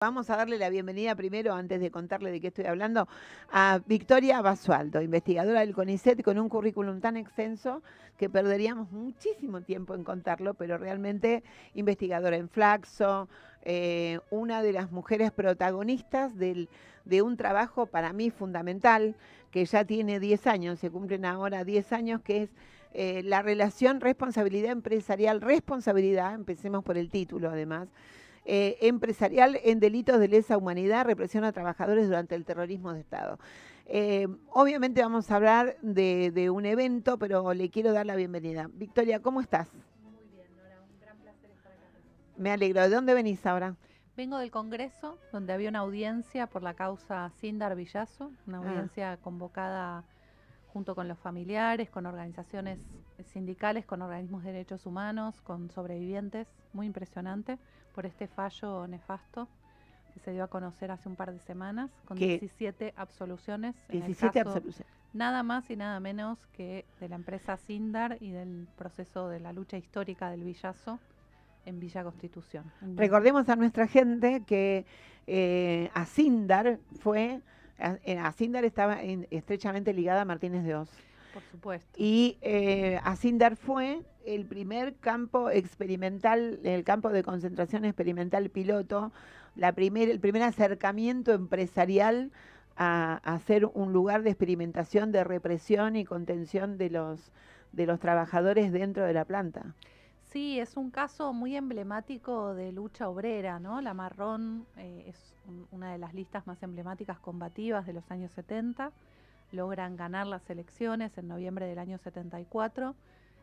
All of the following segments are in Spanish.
Vamos a darle la bienvenida primero, antes de contarle de qué estoy hablando, a Victoria Basualdo, investigadora del CONICET con un currículum tan extenso que perderíamos muchísimo tiempo en contarlo, pero realmente investigadora en Flaxo, una de las mujeres protagonistas de un trabajo para mí fundamental, que ya tiene 10 años, se cumplen ahora 10 años, que es la relación responsabilidad empresarial, responsabilidad, empecemos por el título además, empresarial en delitos de lesa humanidad, represión a trabajadores durante el terrorismo de Estado. Obviamente vamos a hablar de un evento, pero le quiero dar la bienvenida. Victoria, ¿cómo estás? Muy bien, Nora, un gran placer estar acá con vos. Me alegro. ¿De dónde venís ahora? Vengo del Congreso, donde había una audiencia por la causa Sindar Villazo, una Ah, audiencia convocada junto con los familiares, con organizaciones sindicales, con organismos de derechos humanos, con sobrevivientes, muy impresionante, por este fallo nefasto que se dio a conocer hace un par de semanas, con que 17 absoluciones en el 17 caso absoluciones. nada más y nada menos que de la empresa Sindar y del proceso de la lucha histórica del Villazo en Villa Constitución. Recordemos a nuestra gente que Asindar estaba estrechamente ligada a Martínez de Oz. Por supuesto. Y Asindar fue el primer campo experimental, el campo de concentración experimental piloto, el primer acercamiento empresarial a ser un lugar de experimentación, de represión y contención de los trabajadores dentro de la planta. Sí, es un caso muy emblemático de lucha obrera, ¿no? La Marrón es una de las listas más emblemáticas combativas de los años 70. Logran ganar las elecciones en noviembre del año 74,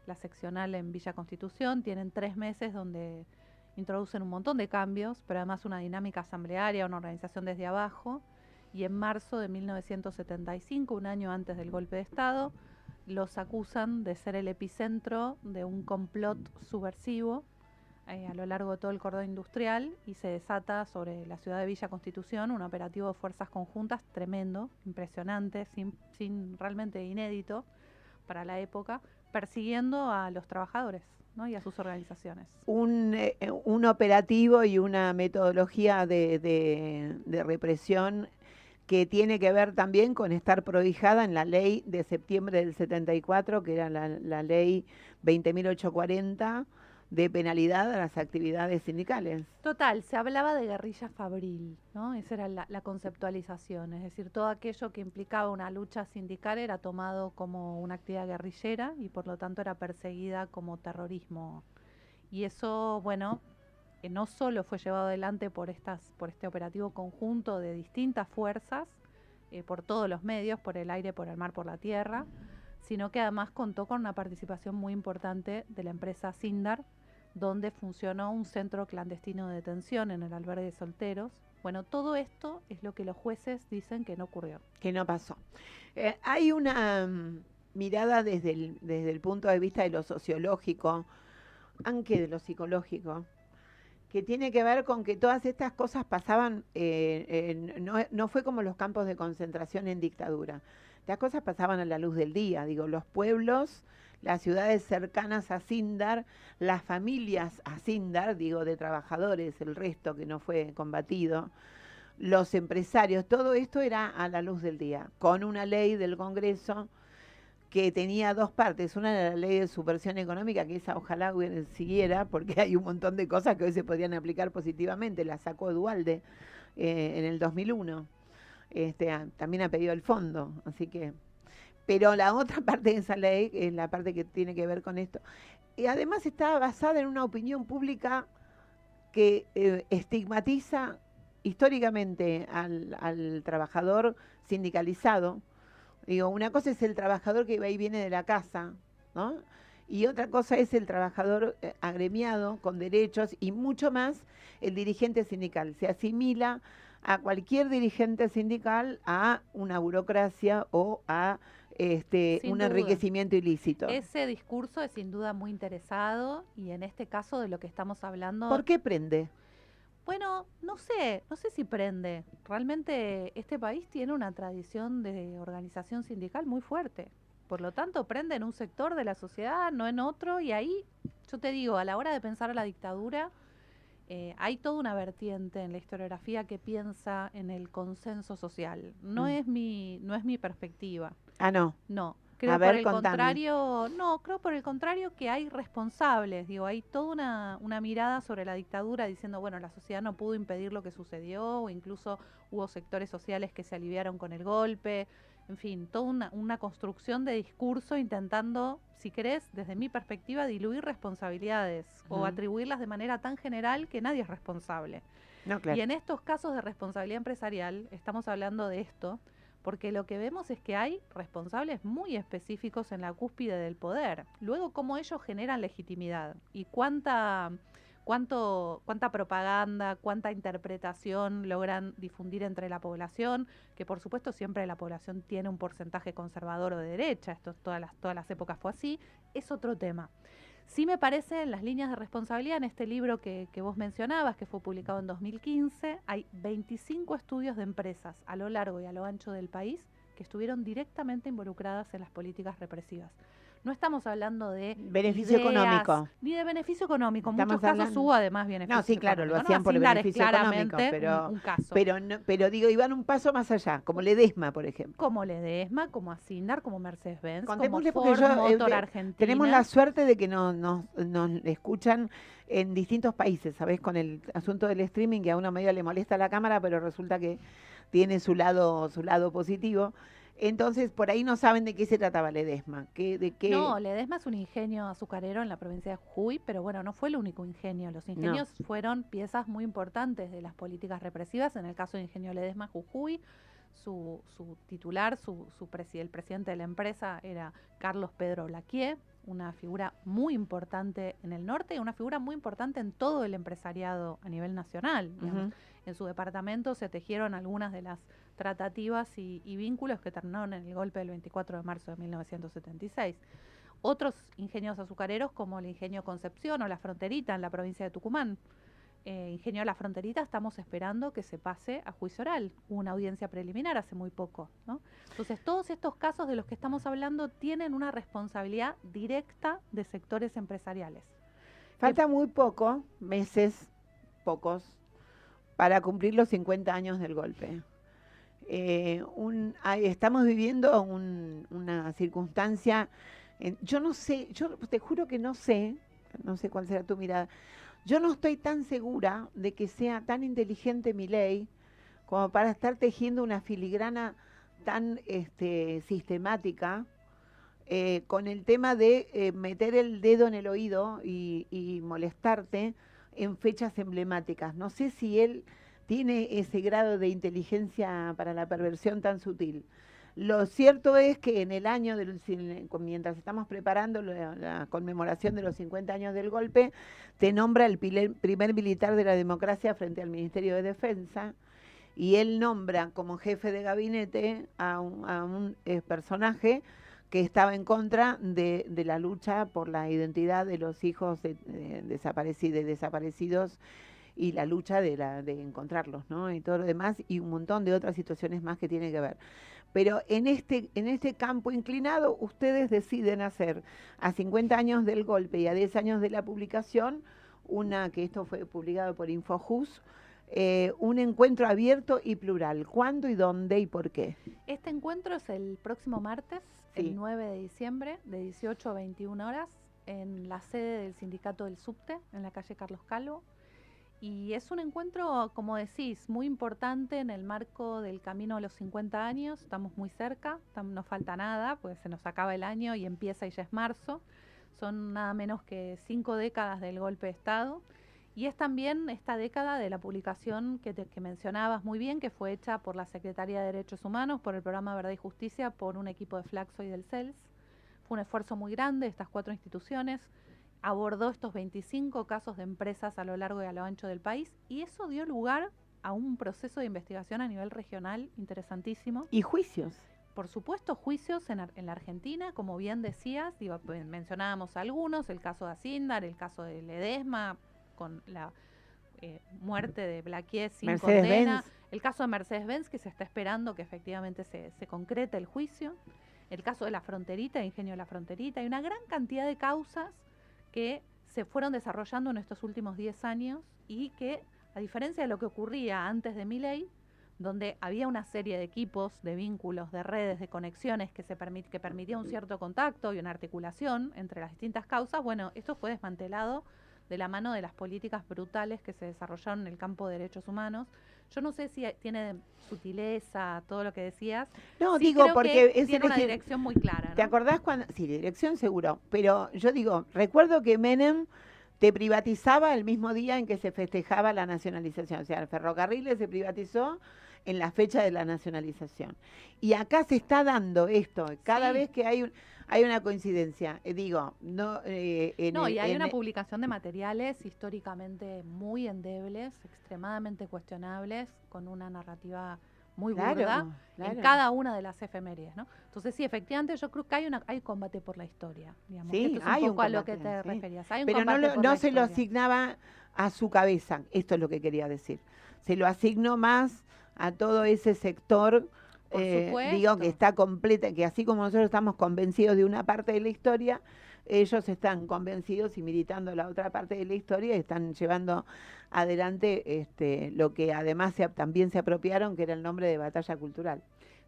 la seccional en Villa Constitución. Tienen 3 meses donde introducen un montón de cambios, pero además una dinámica asamblearia, una organización desde abajo. Y en marzo de 1975, un año antes del golpe de Estado, los acusan de ser el epicentro de un complot subversivo a lo largo de todo el cordón industrial y se desata sobre la ciudad de Villa Constitución un operativo de fuerzas conjuntas tremendo, impresionante, sin realmente inédito para la época, persiguiendo a los trabajadores, ¿no? Y a sus organizaciones. Un operativo y una metodología de represión que tiene que ver también con estar prohijada en la ley de septiembre del 74, que era la ley 20.840 de penalidad a las actividades sindicales. Total, se hablaba de guerrilla fabril, ¿no? Esa era la conceptualización, es decir, todo aquello que implicaba una lucha sindical era tomado como una actividad guerrillera y por lo tanto era perseguida como terrorismo. Y eso, bueno, no solo fue llevado adelante por este operativo conjunto de distintas fuerzas, por todos los medios, por el aire, por el mar, por la tierra, sino que además contó con una participación muy importante de la empresa Sindar, donde funcionó un centro clandestino de detención en el albergue de solteros. Bueno, todo esto es lo que los jueces dicen que no ocurrió. Que no pasó. Hay una mirada desde el punto de vista de lo sociológico, aunque de lo psicológico, que tiene que ver con que todas estas cosas pasaban, no fue como los campos de concentración en dictadura. Las cosas pasaban a la luz del día, digo, los pueblos, las ciudades cercanas a Sindar, las familias a Sindar, digo, de trabajadores, el resto que no fue combatido, los empresarios, todo esto era a la luz del día, con una ley del Congreso que tenía dos partes. Una era la ley de subversión económica, que esa ojalá siguiera, porque hay un montón de cosas que hoy se podrían aplicar positivamente. La sacó Duhalde en el 2001. También ha pedido el fondo, así que... Pero la otra parte de esa ley, es la parte que tiene que ver con esto, y además está basada en una opinión pública que estigmatiza históricamente al trabajador sindicalizado. Digo, una cosa es el trabajador que va y viene de la casa, ¿no? Y otra cosa es el trabajador agremiado con derechos y mucho más el dirigente sindical. Se asimila a cualquier dirigente sindical a una burocracia o a Sin un duda. enriquecimiento ilícito. Ese discurso es sin duda muy interesado y en este caso de lo que estamos hablando, ¿Por qué prende? bueno, no sé si prende. Realmente este país tiene una tradición de organización sindical muy fuerte. Por lo tanto, prende en un sector de la sociedad, no en otro, y ahí yo te digo, a la hora de pensar a la dictadura, hay toda una vertiente en la historiografía que piensa en el consenso social. No es mi perspectiva. Ah, no. No. A Creo ver, por el contame. contrario, no, creo por el contrario que hay responsables, digo, hay toda una mirada sobre la dictadura diciendo, bueno, la sociedad no pudo impedir lo que sucedió, o incluso hubo sectores sociales que se aliviaron con el golpe, en fin, toda una construcción de discurso intentando, si querés, desde mi perspectiva, diluir responsabilidades o atribuirlas de manera tan general que nadie es responsable. No, claro. Y en estos casos de responsabilidad empresarial, estamos hablando de esto, porque lo que vemos es que hay responsables muy específicos en la cúspide del poder. Luego, cómo ellos generan legitimidad y cuánta propaganda, cuánta interpretación logran difundir entre la población, que por supuesto siempre la población tiene un porcentaje conservador o de derecha, esto todas las épocas fue así, es otro tema. Sí me parece en las líneas de responsabilidad, en este libro que vos mencionabas, que fue publicado en 2015, hay 25 estudios de empresas a lo largo y a lo ancho del país que estuvieron directamente involucradas en las políticas represivas. No estamos hablando de beneficio ideas, económico. ni de beneficio económico. En Estamos muchos casos hablando... hubo además beneficio No, sí, claro, económico. lo hacían por el Asindar beneficio es económico, claramente un caso. pero digo, iban un paso más allá, como Ledesma, por ejemplo. Como Ledesma, como Asindar, como Mercedes-Benz, como Contémosle, Ford porque Motor Argentina. tenemos la suerte de que nos escuchan en distintos países, ¿sabés? Con el asunto del streaming, que a uno medio le molesta la cámara, pero resulta que tiene su lado positivo. Entonces, por ahí no saben de qué se trataba Ledesma. No, Ledesma es un ingenio azucarero en la provincia de Jujuy, pero bueno, no fue el único ingenio. Los ingenios fueron piezas muy importantes de las políticas represivas. En el caso de Ingenio Ledesma Jujuy, su titular, el presidente de la empresa era Carlos Pedro Blaquier, una figura muy importante en el norte y una figura muy importante en todo el empresariado a nivel nacional. En su departamento se tejieron algunas de las tratativas y vínculos que terminaron en el golpe del 24 de marzo de 1976. Otros ingenios azucareros como el Ingenio Concepción o La Fronterita en la provincia de Tucumán. Ingenio La Fronterita estamos esperando que se pase a juicio oral. Hubo una audiencia preliminar hace muy poco, ¿no? Entonces, todos estos casos de los que estamos hablando tienen una responsabilidad directa de sectores empresariales. Falta muy poco, meses, pocos, para cumplir los 50 años del golpe. Estamos viviendo una circunstancia, yo no sé, yo te juro que no sé cuál será tu mirada. Yo no estoy tan segura de que sea tan inteligente Milei como para estar tejiendo una filigrana tan sistemática con el tema de meter el dedo en el oído y molestarte en fechas emblemáticas. No sé si él tiene ese grado de inteligencia para la perversión tan sutil. Lo cierto es que en el año, mientras estamos preparando la conmemoración de los 50 años del golpe, te nombra el primer militar de la democracia frente al Ministerio de Defensa, y él nombra como jefe de gabinete a un personaje que estaba en contra de la lucha por la identidad de los hijos desaparecidos y la lucha de encontrarlos, ¿no? Y todo lo demás, y un montón de otras situaciones más que tienen que ver. Pero en este campo inclinado, ustedes deciden hacer a 50 años del golpe y a 10 años de la publicación, que esto fue publicado por Infojus, un encuentro abierto y plural. ¿Cuándo y dónde y por qué? Este encuentro es el próximo martes, el 9 de diciembre, de 18 a 21 horas, en la sede del Sindicato del Subte, en la calle Carlos Calvo. Y es un encuentro, como decís, muy importante en el marco del camino a los 50 años. Estamos muy cerca, no falta nada, pues se nos acaba el año y empieza y ya es marzo. Son nada menos que 5 décadas del golpe de Estado. Y es también esta década de la publicación que mencionabas muy bien, que fue hecha por la Secretaría de Derechos Humanos, por el Programa Verdad y Justicia, por un equipo de Flaxo y del CELS. Fue un esfuerzo muy grande de estas 4 instituciones. Abordó estos 25 casos de empresas a lo largo y a lo ancho del país, y eso dio lugar a un proceso de investigación a nivel regional interesantísimo. ¿Y juicios? Por supuesto, juicios en la Argentina, como bien decías, mencionábamos algunos, el caso de Asindar, el caso de Ledesma, con la muerte de Blaquier sin condena, el caso de Mercedes-Benz, que se está esperando que efectivamente se concrete el juicio, el caso de La Fronterita, de Ingenio de La Fronterita, hay una gran cantidad de causas que se fueron desarrollando en estos últimos 10 años y que, a diferencia de lo que ocurría antes de Milei, donde había una serie de equipos, de vínculos, de redes, de conexiones que permitía un cierto contacto y una articulación entre las distintas causas, bueno, esto fue desmantelado de la mano de las políticas brutales que se desarrollaron en el campo de derechos humanos. Yo no sé si tiene sutileza todo lo que decías. No, sí, digo, creo porque que tiene una dirección muy clara, ¿no? ¿Te acordás cuando? Sí, dirección seguro, pero yo digo, recuerdo que Menem te privatizaba el mismo día en que se festejaba la nacionalización, o sea, el ferrocarril se privatizó en la fecha de la nacionalización. Y acá se está dando esto, cada vez que hay una coincidencia, digo, no... y hay una publicación de materiales históricamente muy endebles, extremadamente cuestionables, con una narrativa muy burda en cada una de las efemérides, ¿no? Entonces, sí, efectivamente, yo creo que hay combate por la historia, digamos. Sí, esto es hay un poco un a lo combate, que te sí. referías. Hay un pero combate por no la se lo historia. asignaba a su cabeza, esto es lo que quería decir. Se lo asignó más a todo ese sector, digo, que está completa, que así como nosotros estamos convencidos de una parte de la historia, ellos están convencidos y militando la otra parte de la historia y están llevando adelante lo que además también se apropiaron, que era el nombre de batalla cultural.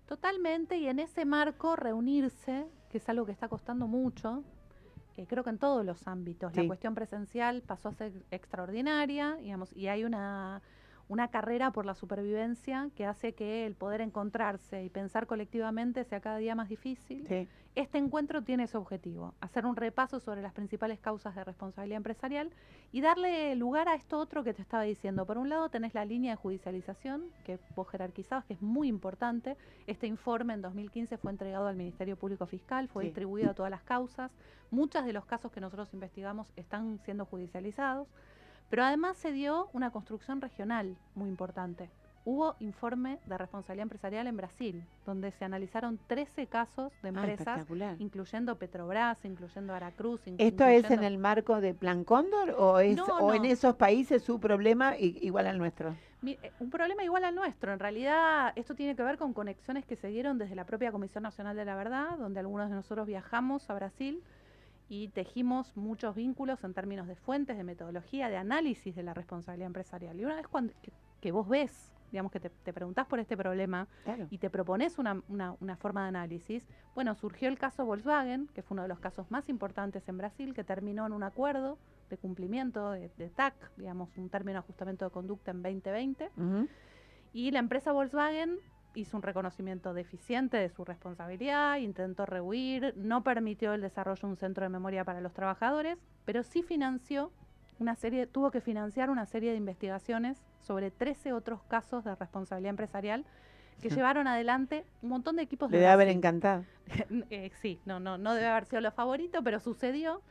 Totalmente, y en ese marco reunirse, que es algo que está costando mucho, creo que en todos los ámbitos. Sí. La cuestión presencial pasó a ser extraordinaria, digamos, y hay una carrera por la supervivencia que hace que el poder encontrarse y pensar colectivamente sea cada día más difícil. Sí. Este encuentro tiene ese objetivo, hacer un repaso sobre las principales causas de responsabilidad empresarial y darle lugar a esto otro que te estaba diciendo. Por un lado tenés la línea de judicialización, que vos jerarquizabas, que es muy importante. Este informe en 2015 fue entregado al Ministerio Público Fiscal, fue distribuido a todas las causas. Muchos de los casos que nosotros investigamos están siendo judicializados. Pero además se dio una construcción regional muy importante. Hubo informe de responsabilidad empresarial en Brasil, donde se analizaron 13 casos de empresas, incluyendo Petrobras, incluyendo Aracruz. ¿Esto es en el marco de Plan Cóndor o en esos países su problema igual al nuestro? Un problema igual al nuestro. En realidad, esto tiene que ver con conexiones que se dieron desde la propia Comisión Nacional de la Verdad, donde algunos de nosotros viajamos a Brasil y tejimos muchos vínculos en términos de fuentes, de metodología, de análisis de la responsabilidad empresarial. Y una vez que vos ves, digamos, que te preguntás por este problema y te propones una forma de análisis, bueno, surgió el caso Volkswagen, que fue uno de los casos más importantes en Brasil, que terminó en un acuerdo de cumplimiento de TAC, digamos, un término de ajustamiento de conducta en 2020, y la empresa Volkswagen hizo un reconocimiento deficiente de su responsabilidad, intentó rehuir, no permitió el desarrollo de un centro de memoria para los trabajadores, pero sí tuvo que financiar una serie de investigaciones sobre 13 otros casos de responsabilidad empresarial que llevaron adelante un montón de equipos de Brasil. Le debe haber encantado. Sí, no debe haber sido lo favorito, pero sucedió.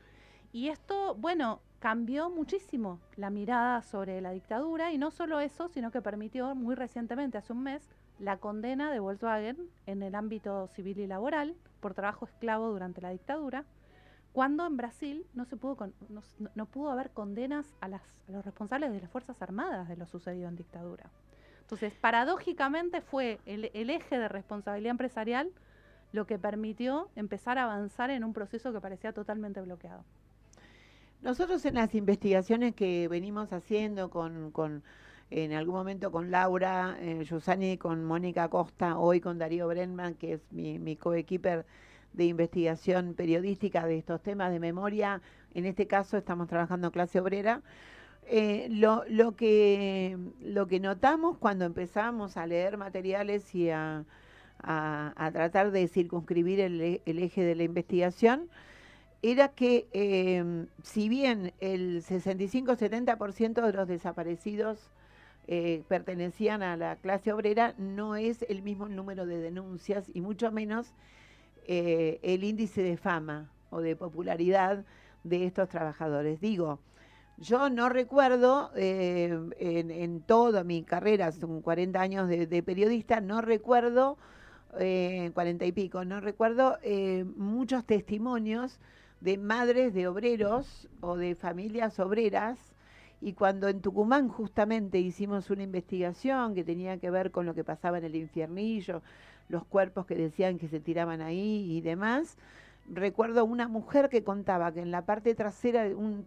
Y esto, bueno, cambió muchísimo la mirada sobre la dictadura, y no solo eso, sino que permitió muy recientemente, hace un mes, la condena de Volkswagen en el ámbito civil y laboral por trabajo esclavo durante la dictadura, cuando en Brasil no pudo haber condenas a los responsables de las Fuerzas Armadas de lo sucedido en dictadura. Entonces, paradójicamente fue el eje de responsabilidad empresarial lo que permitió empezar a avanzar en un proceso que parecía totalmente bloqueado. Nosotros en las investigaciones que venimos haciendo en algún momento con Laura Yusani, con Mónica Costa, hoy con Darío Brenman, que es mi coequiper de investigación periodística de estos temas de memoria. En este caso estamos trabajando en clase obrera. Lo que notamos cuando empezamos a leer materiales y a tratar de circunscribir el eje de la investigación, era que si bien el 65-70% de los desaparecidos pertenecían a la clase obrera, no es el mismo número de denuncias y mucho menos el índice de fama o de popularidad de estos trabajadores. Digo, yo no recuerdo en toda mi carrera, son 40 años de periodista, no recuerdo, 40 y pico, no recuerdo muchos testimonios de madres de obreros o de familias obreras. Y cuando en Tucumán justamente hicimos una investigación que tenía que ver con lo que pasaba en el infiernillo, los cuerpos que decían que se tiraban ahí y demás, recuerdo una mujer que contaba que en la parte trasera, un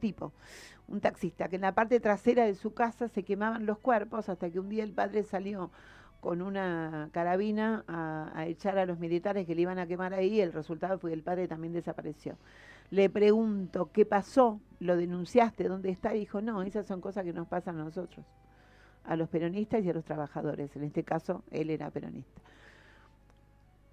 taxista, que en la parte trasera de su casa se quemaban los cuerpos hasta que un día el padre salió con una carabina a echar a los militares que le iban a quemar ahí, y el resultado fue que el padre también desapareció. Le pregunto, ¿qué pasó? ¿Lo denunciaste? ¿Dónde está? Y dijo, no, esas son cosas que nos pasan a nosotros, a los peronistas y a los trabajadores. En este caso, él era peronista.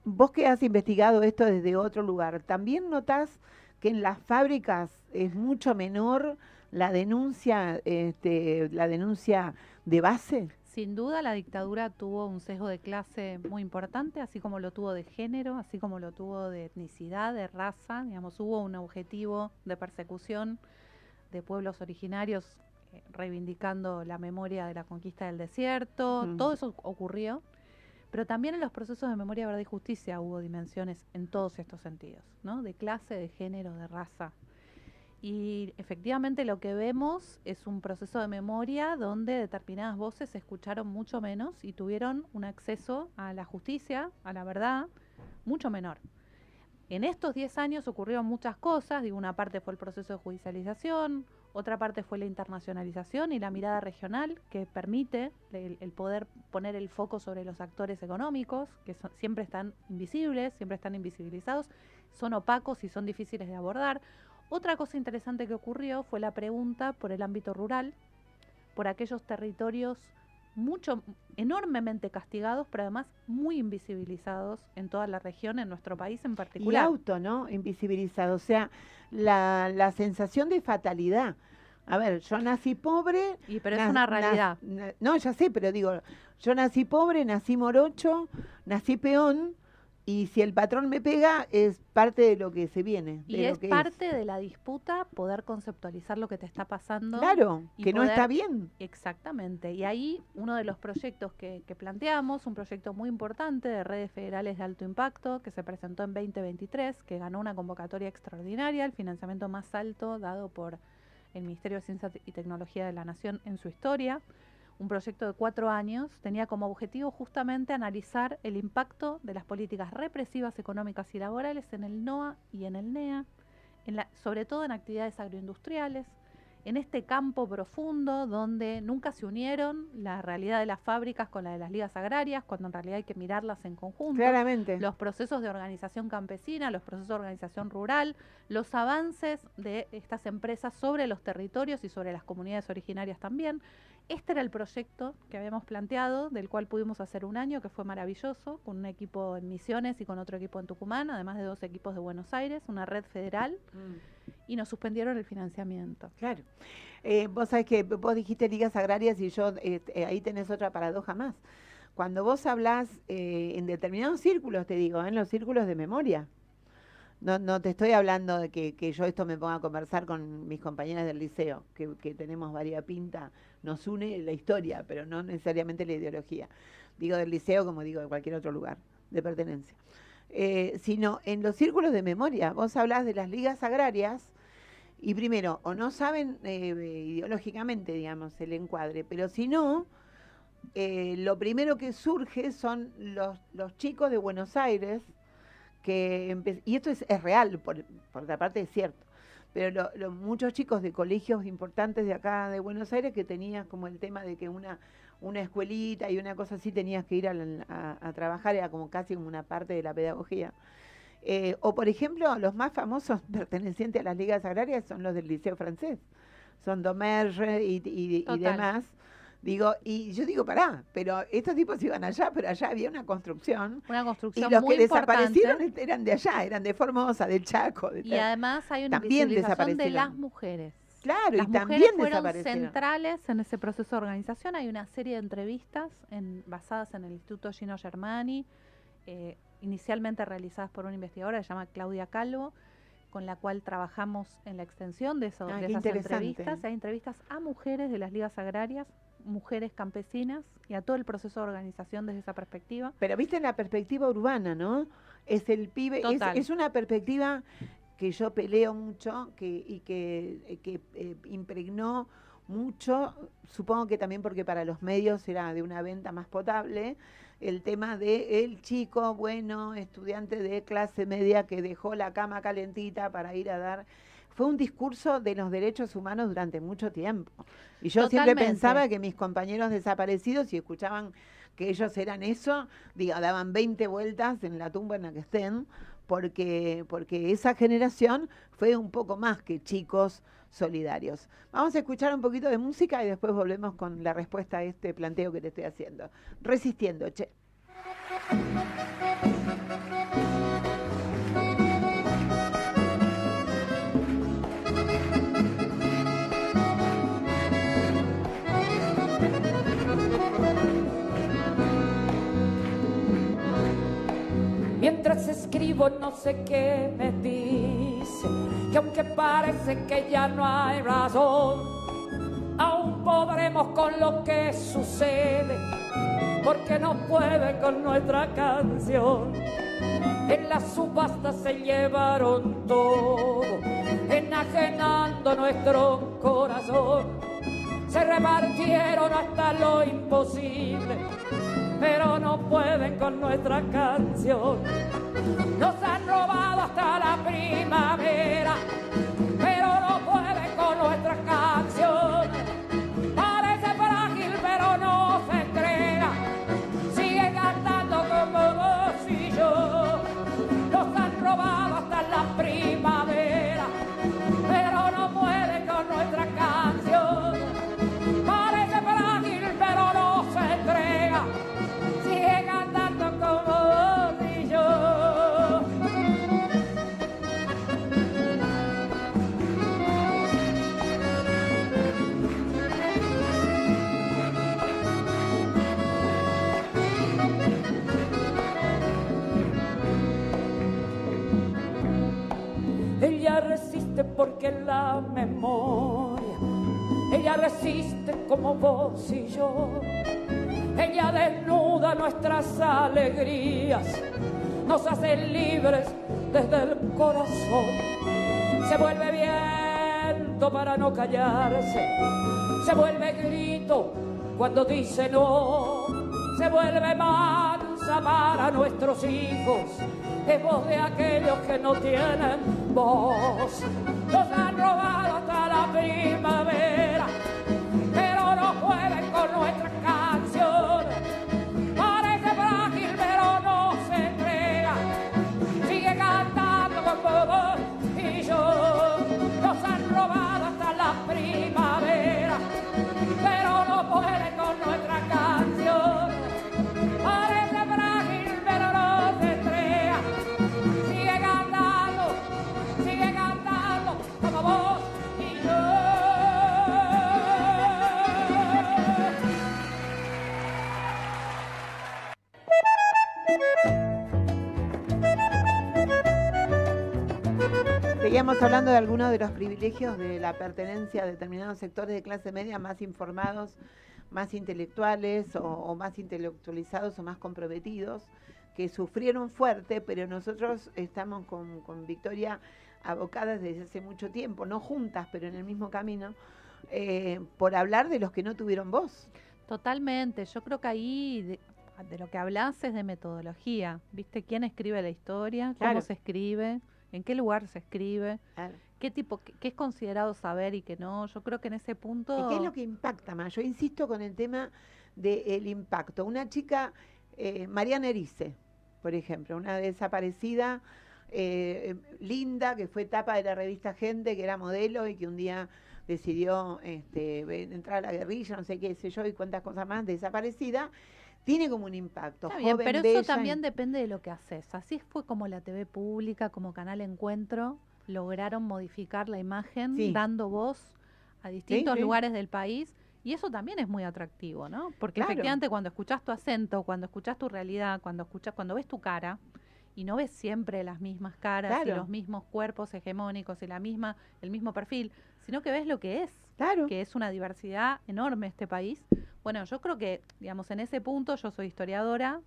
Vos que has investigado esto desde otro lugar, ¿también notás que en las fábricas es mucho menor la denuncia de base? Sin duda la dictadura tuvo un sesgo de clase muy importante, así como lo tuvo de género, así como lo tuvo de etnicidad, de raza. Digamos, hubo un objetivo de persecución de pueblos originarios reivindicando la memoria de la conquista del desierto. Todo eso ocurrió, pero también en los procesos de memoria, verdad y justicia hubo dimensiones en todos estos sentidos, ¿no? De clase, de género, de raza. Y efectivamente lo que vemos es un proceso de memoria donde determinadas voces se escucharon mucho menos y tuvieron un acceso a la justicia, a la verdad, mucho menor. En estos 10 años ocurrieron muchas cosas, digo, una parte fue el proceso de judicialización, otra parte fue la internacionalización y la mirada regional que permite el poder poner el foco sobre los actores económicos, que siempre están invisibles, siempre están invisibilizados, son opacos y son difíciles de abordar. Otra cosa interesante que ocurrió fue la pregunta por el ámbito rural, por aquellos territorios enormemente castigados, pero además muy invisibilizados en toda la región, en nuestro país en particular. Y ¿no? Invisibilizado, o sea, la sensación de fatalidad. A ver, yo nací pobre. Pero es una realidad. No, ya sé, pero digo, yo nací pobre, nací morocho, nací peón. Y si el patrón me pega, es parte de lo que se viene. Y es parte de la disputa poder conceptualizar lo que te está pasando. Claro, que no está bien. Exactamente. Y ahí uno de los proyectos que planteamos, un proyecto muy importante de redes federales de alto impacto, que se presentó en 2023, que ganó una convocatoria extraordinaria, el financiamiento más alto dado por el Ministerio de Ciencia y Tecnología de la Nación en su historia. Un proyecto de 4 años, tenía como objetivo justamente analizar el impacto de las políticas represivas económicas y laborales en el NOA y en el NEA, sobre todo en actividades agroindustriales, en este campo profundo donde nunca se unieron la realidad de las fábricas con la de las ligas agrarias, cuando en realidad hay que mirarlas en conjunto. Claramente. Los procesos de organización campesina, los procesos de organización rural, los avances de estas empresas sobre los territorios y sobre las comunidades originarias también. Este era el proyecto que habíamos planteado, del cual pudimos hacer un año, que fue maravilloso, con un equipo en Misiones y con otro equipo en Tucumán, además de 2 equipos de Buenos Aires, una red federal, y nos suspendieron el financiamiento. Claro. Vos sabés que vos dijiste ligas agrarias y yo ahí tenés otra paradoja más. Cuando vos hablás en determinados círculos, te digo, en los círculos de memoria, no te estoy hablando de que yo esto me ponga a conversar con mis compañeras del liceo, que tenemos variapinta, nos une la historia, pero no necesariamente la ideología. Digo del liceo como digo de cualquier otro lugar de pertenencia. Sino en los círculos de memoria. Vos hablás de las ligas agrarias y primero, o no saben ideológicamente, digamos, el encuadre, pero si no, lo primero que surge son los chicos de Buenos Aires, y esto es real, por otra parte es cierto, pero muchos chicos de colegios importantes de acá de Buenos Aires que tenían como el tema de que una escuelita y una cosa así tenías que ir a trabajar, era como casi como una parte de la pedagogía. O por ejemplo, los más famosos pertenecientes a las ligas agrarias son los del Liceo Francés, son Domergue y demás. Digo, y yo digo, pará, pero estos tipos iban allá, pero allá había una construcción. Una construcción y los muy que importante. Desaparecieron eran de allá, eran de Formosa, del Chaco. Y además hay una invisibilización de las mujeres. Claro, las y también mujeres fueron desaparecieron. Centrales en ese proceso de organización. Hay una serie de entrevistas basadas en el Instituto Gino Germani, inicialmente realizadas por una investigadora que se llama Claudia Calvo, con la cual trabajamos en la extensión de esas entrevistas. Hay entrevistas a mujeres de las ligas agrarias, mujeres campesinas y a todo el proceso de organización desde esa perspectiva. Pero viste la perspectiva urbana, ¿no? Es el pibe, es una perspectiva que yo peleo mucho y que impregnó mucho, supongo que también porque para los medios era de una venta más potable, el tema de el chico, bueno, estudiante de clase media que dejó la cama calentita para ir a dar. Fue un discurso de los derechos humanos durante mucho tiempo. Y yo siempre Totalmente. pensaba que mis compañeros desaparecidos, si escuchaban que ellos eran eso, diga, daban 20 vueltas en la tumba en la que estén, porque esa generación fue un poco más que chicos solidarios. Vamos a escuchar un poquito de música y después volvemos con la respuesta a este planteo que te estoy haciendo. Resistiendo, che. Mientras escribo no sé qué me dice, que aunque parece que ya no hay razón, aún podremos con lo que sucede, porque no pueden con nuestra canción. En la subasta se llevaron todo, enajenando nuestro corazón. Se repartieron hasta lo imposible, pero no pueden con nuestra canción. Nos han robado hasta la primavera, pero no pueden con nuestra canción. Parece frágil, pero no se entrega, sigue cantando como vos y yo. Nos han robado hasta la primavera, pero no pueden con nuestra canción. Parece frágil, pero no se entrega, sigue cantando como vos y yo. Ella resiste porque la memoria, ella resiste como vos y yo. Ella desnuda nuestras alegrías, nos hace libres desde el corazón. Se vuelve viento para no callarse, se vuelve grito cuando dice no, se vuelve mansa para nuestros hijos, es voz de aquellos que no tienen voz. Nos han robado hasta la primavera, pero no pueden con nuestra canción. Parece frágil, pero no se entrega, sigue cantando como vos y yo. Nos han robado hasta la primavera, pero no pueden con nuestra canción. Parece frágil, pero no se entrega, sigue cantando como vos y yo. Seguíamos hablando de algunos de los privilegios de la pertenencia a determinados sectores de clase media más informados, más intelectuales o más intelectualizados o más comprometidos, que sufrieron fuerte, pero nosotros estamos con Victoria abocadas desde hace mucho tiempo, no juntas, pero en el mismo camino, por hablar de los que no tuvieron voz. Totalmente, yo creo que ahí de lo que hablas es de metodología, ¿viste? ¿Quién escribe la historia? ¿Cómo Claro. se escribe? ¿En qué lugar se escribe? Claro. ¿Qué es considerado saber y qué no? Yo creo que en ese punto... ¿Y qué es lo que impacta más? Yo insisto con el tema del impacto. Una chica, Mariana Erice, por ejemplo, una desaparecida linda, que fue tapa de la revista Gente, que era modelo y que un día decidió entrar a la guerrilla, no sé qué sé yo, y cuántas cosas más, desaparecida, tiene como un impacto. Está bien, joven, pero bella, eso también depende de lo que haces. Así fue como la TV pública, como Canal Encuentro, lograron modificar la imagen, Sí. dando voz a distintos sí. lugares del país. Y eso también es muy atractivo, ¿no? Porque Claro. efectivamente cuando escuchás tu acento, cuando escuchás tu realidad, cuando ves tu cara, y no ves siempre las mismas caras y Claro. los mismos cuerpos hegemónicos y el mismo perfil, sino que ves lo que es, Claro. que es una diversidad enorme este país. Bueno, yo creo que, digamos, en ese punto yo soy historiadora,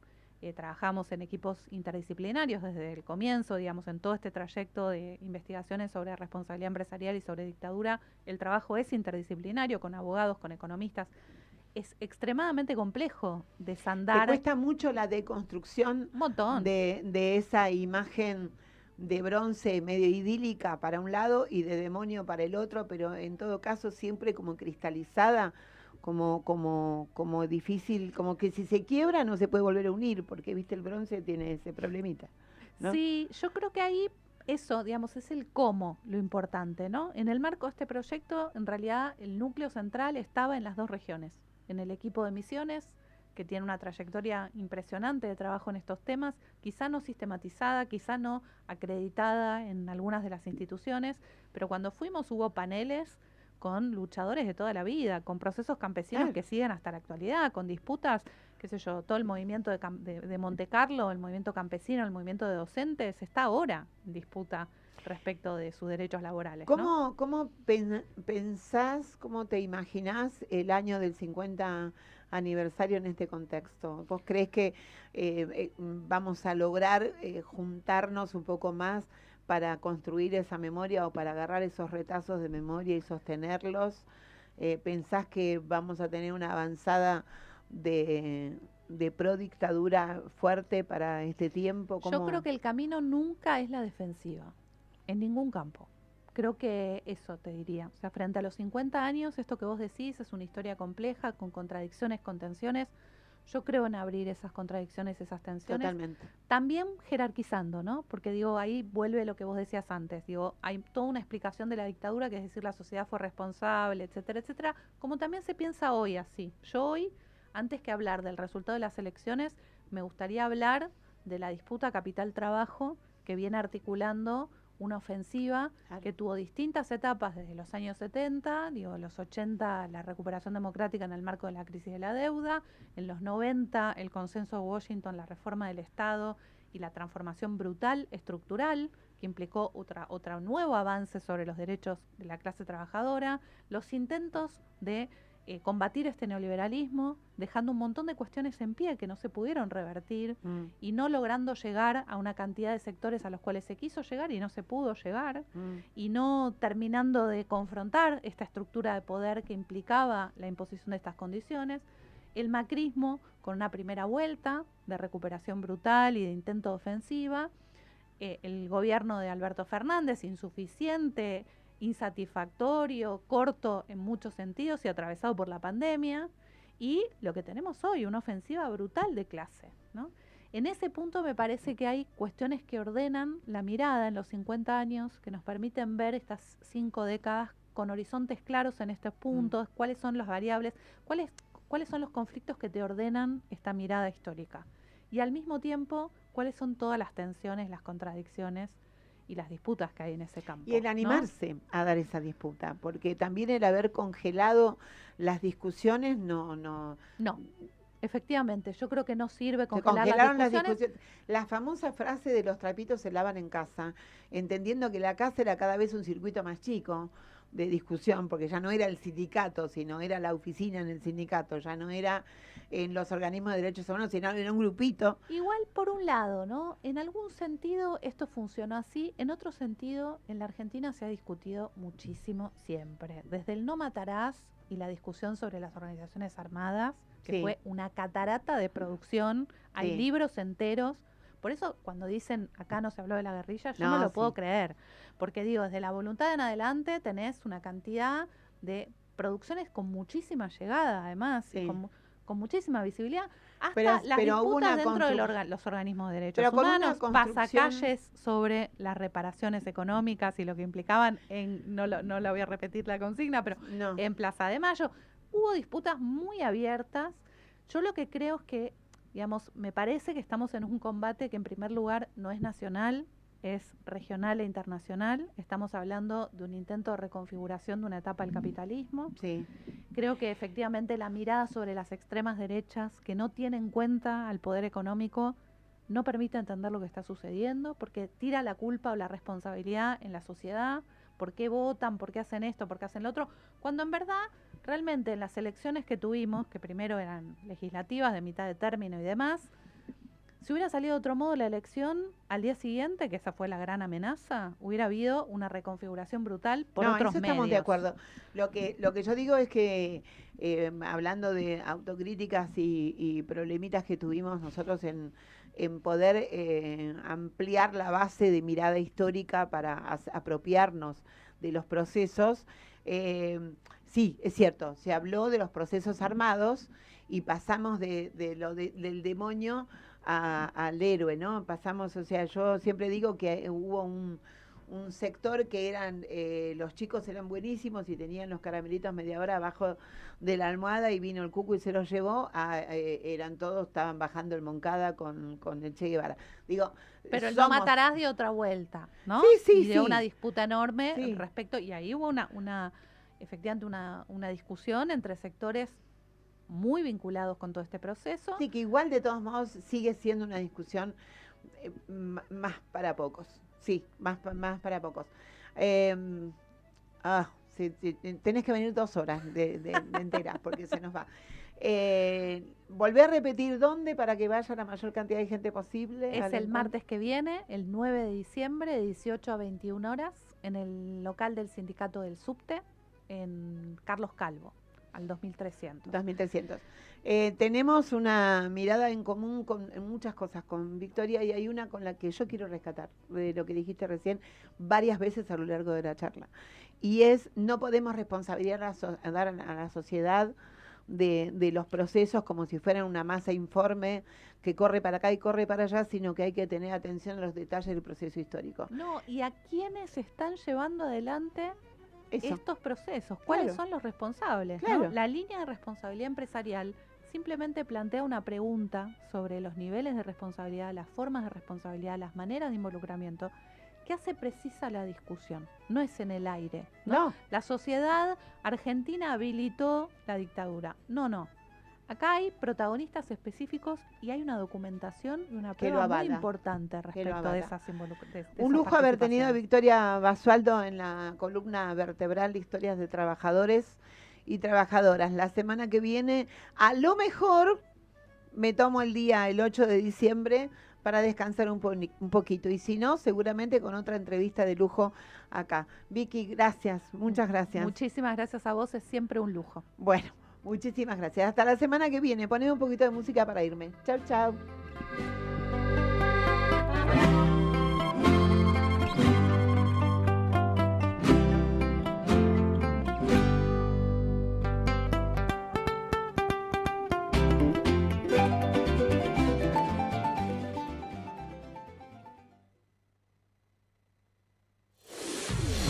trabajamos en equipos interdisciplinarios desde el comienzo, digamos, en todo este trayecto de investigaciones sobre responsabilidad empresarial y sobre dictadura. El trabajo es interdisciplinario, con abogados, con economistas. Es extremadamente complejo desandar. Te cuesta mucho la deconstrucción un montón de esa imagen de bronce medio idílica para un lado y de demonio para el otro, pero en todo caso siempre como cristalizada, como difícil, como que si se quiebra no se puede volver a unir, porque viste el bronce tiene ese problemita, ¿no? Sí, yo creo que ahí eso, digamos, es el cómo lo importante, ¿no? En el marco de este proyecto, en realidad, el núcleo central estaba en las dos regiones, en el equipo de Misiones, que tiene una trayectoria impresionante de trabajo en estos temas, quizá no sistematizada, quizá no acreditada en algunas de las instituciones, pero cuando fuimos hubo paneles con luchadores de toda la vida, con procesos campesinos que siguen hasta la actualidad, con disputas, qué sé yo, todo el movimiento de Monte Carlo, el movimiento campesino, el movimiento de docentes, está ahora en disputa respecto de sus derechos laborales. ¿Cómo pensás, cómo te imaginás el año del 50 aniversario en este contexto? ¿Vos crees que vamos a lograr juntarnos un poco más para construir esa memoria o para agarrar esos retazos de memoria y sostenerlos? ¿Pensás que vamos a tener una avanzada de pro dictadura fuerte para este tiempo? Yo creo que el camino nunca es la defensiva, en ningún campo. Creo que eso te diría. O sea, frente a los 50 años, esto que vos decís es una historia compleja, con contradicciones, con tensiones. Yo creo en abrir esas contradicciones, esas tensiones. Totalmente. También jerarquizando, ¿no? Porque digo, ahí vuelve lo que vos decías antes. Digo, hay toda una explicación de la dictadura, que es decir, la sociedad fue responsable, etcétera, etcétera. Como también se piensa hoy así. Yo hoy, antes que hablar del resultado de las elecciones, me gustaría hablar de la disputa capital-trabajo que viene articulando una ofensiva que tuvo distintas etapas desde los años 70, digo, los 80 la recuperación democrática en el marco de la crisis de la deuda, en los 90 el consenso de Washington, la reforma del Estado y la transformación brutal, estructural, que implicó otro nuevo avance sobre los derechos de la clase trabajadora, los intentos de combatir este neoliberalismo, dejando un montón de cuestiones en pie que no se pudieron revertir y no logrando llegar a una cantidad de sectores a los cuales se quiso llegar y no se pudo llegar, y no terminando de confrontar esta estructura de poder que implicaba la imposición de estas condiciones, el macrismo con una primera vuelta de recuperación brutal y de intento de ofensiva, el gobierno de Alberto Fernández insuficiente, insatisfactorio, corto en muchos sentidos y atravesado por la pandemia, y lo que tenemos hoy, una ofensiva brutal de clase, ¿no? En ese punto me parece que hay cuestiones que ordenan la mirada en los 50 años, que nos permiten ver estas 5 décadas con horizontes claros en estos puntos, cuáles son las variables, cuáles son los conflictos que te ordenan esta mirada histórica. Y al mismo tiempo, cuáles son todas las tensiones, las contradicciones y las disputas que hay en ese campo. Y el animarse, ¿no?, a dar esa disputa, porque también el haber congelado las discusiones no. Efectivamente, yo creo que no sirve congelar las discusiones. La famosa frase de los trapitos se lavan en casa, entendiendo que la casa era cada vez un circuito más chico de discusión, porque ya no era el sindicato, sino era la oficina en el sindicato, ya no era en los organismos de derechos humanos, sino era un grupito. Igual, por un lado, ¿no? En algún sentido esto funcionó así, en otro sentido, en la Argentina se ha discutido muchísimo siempre, desde el no matarás y la discusión sobre las organizaciones armadas, que fue una catarata de producción, hay libros enteros. Por eso, cuando dicen, acá no se habló de la guerrilla, yo no lo puedo creer. Porque digo, desde la voluntad en adelante tenés una cantidad de producciones con muchísima llegada, además, con muchísima visibilidad, hasta las disputas dentro de los organismos de derechos humanos, pasacalles sobre las reparaciones económicas y lo que implicaban no la voy a repetir la consigna, pero en Plaza de Mayo hubo disputas muy abiertas. Yo lo que creo es que, digamos, me parece que estamos en un combate que en primer lugar no es nacional, es regional e internacional. Estamos hablando de un intento de reconfiguración de una etapa del capitalismo. Creo que efectivamente la mirada sobre las extremas derechas, que no tiene en cuenta al poder económico, no permite entender lo que está sucediendo, porque tira la culpa o la responsabilidad en la sociedad. ¿Por qué votan? ¿Por qué hacen esto? ¿Por qué hacen lo otro? Cuando en verdad, realmente en las elecciones que tuvimos, que primero eran legislativas de mitad de término y demás, Si hubiera salido de otro modo la elección, al día siguiente, que esa fue la gran amenaza, hubiera habido una reconfiguración brutal por otros eso medios. estamos de acuerdo. Lo que yo digo es que, hablando de autocríticas y problemitas que tuvimos nosotros en poder ampliar la base de mirada histórica para apropiarnos de los procesos, sí, es cierto, se habló de los procesos armados y pasamos del demonio al héroe, ¿no? Pasamos, o sea, yo siempre digo que hubo un sector que eran, los chicos eran buenísimos y tenían los caramelitos media hora abajo de la almohada y vino el cuco y se los llevó, eran todos, estaban bajando el Moncada con el Che Guevara. Digo, pero el no matarás de otra vuelta, ¿no? Sí, y de una disputa enorme respecto, y ahí hubo efectivamente una discusión entre sectores muy vinculados con todo este proceso. Sí, que igual de todos modos sigue siendo una discusión más para pocos. Sí, más para pocos. Sí, tenés que venir 2 horas de enteras porque se nos va. Volvé a repetir dónde para que vaya la mayor cantidad de gente posible. Es el martes que viene, el 9 de diciembre, de 18 a 21 horas, en el local del Sindicato del Subte, en Carlos Calvo, al 2300. 2300. Tenemos una mirada en común en muchas cosas con Victoria y hay una con la que yo quiero rescatar de lo que dijiste recién varias veces a lo largo de la charla. Y es, no podemos responsabilizar a la sociedad de los procesos como si fueran una masa informe que corre para acá y corre para allá, sino que hay que tener atención a los detalles del proceso histórico. No, y a quienes están llevando adelante estos procesos, Claro. ¿cuáles son los responsables? Claro. ¿No? La línea de responsabilidad empresarial simplemente plantea una pregunta sobre los niveles de responsabilidad, las formas de responsabilidad, las maneras de involucramiento, que hace precisa la discusión. No es en el aire, ¿no? La sociedad argentina habilitó la dictadura. No. Acá hay protagonistas específicos y hay una documentación y una prueba muy importante respecto de esas involucraciones. Un lujo haber tenido a Victoria Basualdo en la columna vertebral de historias de trabajadores y trabajadoras. La semana que viene, a lo mejor, me tomo el día, el 8 de diciembre, para descansar un poquito. Y si no, seguramente con otra entrevista de lujo acá. Vicky, gracias, muchas gracias. Muchísimas gracias a vos, es siempre un lujo. Bueno, muchísimas gracias. Hasta la semana que viene. Poneme un poquito de música para irme. Chau, chau.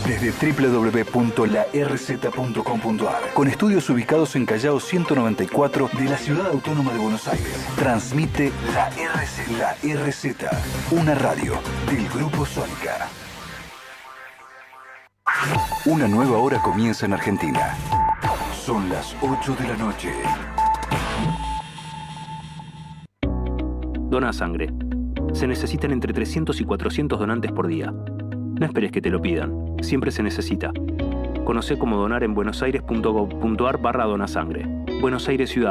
Desde www.larz.com.ar, con estudios ubicados en Callao 194 de la Ciudad Autónoma de Buenos Aires, transmite La RZ, una radio del Grupo Sónica. Una nueva hora comienza en Argentina. Son las 8 de la noche. Dona sangre. Se necesitan entre 300 y 400 donantes por día. No esperes que te lo pidan. Siempre se necesita. Conocé cómo donar en buenosaires.gov.ar/donasangre. Buenos Aires Ciudad.